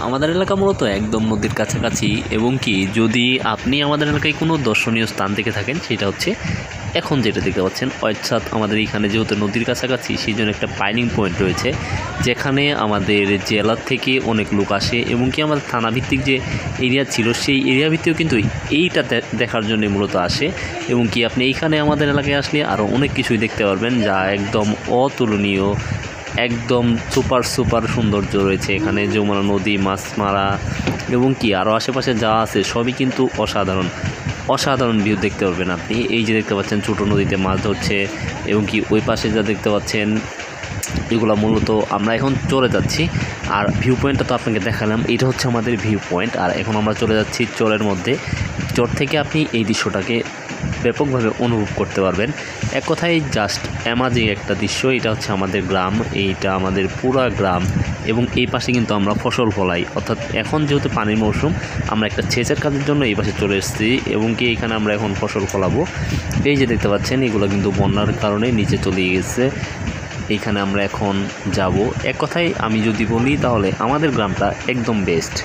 আমাদের এলাকা মূলত একদম নদীর কাছাকাছি, এবং কি যদি আপনি আমাদের এলাকায় কোনো দর্শনীয় স্থান থেকে থাকেন, সেটা হচ্ছে এখন যেটা দেখতে পাচ্ছেন, অর্থাৎ আমাদের এখানে যেহেতু নদীর কাছাকাছি, সেই জন্য একটা পাইলিং পয়েন্ট রয়েছে, যেখানে আমাদের জেলার থেকে অনেক লোক আসে, এবং কি আমাদের থানাভিত্তিক যে এরিয়া ছিল, সেই এরিয়া ভিত্তিও কিন্তু এইটা দেখার জন্য মূলত আসে। এবং কি আপনি এইখানে আমাদের এলাকায় আসলে আরও অনেক কিছুই দেখতে পারবেন, যা একদম অতুলনীয়, একদম সুপার সুপার সৌন্দর্য রয়েছে এখানে। যমুনা নদী, মাছ মারা, এবং কি আরও আশেপাশে যা আছে সবই কিন্তু অসাধারণ অসাধারণ ভিউ দেখতে পারবেন আপনি। এই যে দেখতে পাচ্ছেন ছোটো নদীতে মাছ ধরছে, এবং কি ওই পাশে যা দেখতে পাচ্ছেন, এগুলো মূলত আমরা এখন চলে যাচ্ছি। আর ভিউ পয়েন্টটা তো আপনাকে দেখালাম, এটা হচ্ছে আমাদের ভিউ পয়েন্ট। আর এখন আমরা চলে যাচ্ছি চরের মধ্যে। চর থেকে আপনি এই দৃশ্যটাকে ব্যাপকভাবে অনুভব করতে পারবেন। এক কথায় জাস্ট অ্যামাজিং একটা দৃশ্য। এটা হচ্ছে আমাদের গ্রাম, এইটা আমাদের পুরা গ্রাম, এবং এই পাশে কিন্তু আমরা ফসল ফলাই। অর্থাৎ এখন যেহেতু পানির মৌসুম, আমরা একটা সেচের কাজের জন্য এই পাশে চলে এসেছি, এবং কি এখানে আমরা এখন ফসল ফলাবো। এই যে দেখতে পাচ্ছেন, এগুলো কিন্তু বন্যার কারণে নিচে চলে গেছে। এইখানে আমরা এখন যাব। এক কথায় আমি যদি বলি, তাহলে আমাদের গ্রামটা একদম বেস্ট।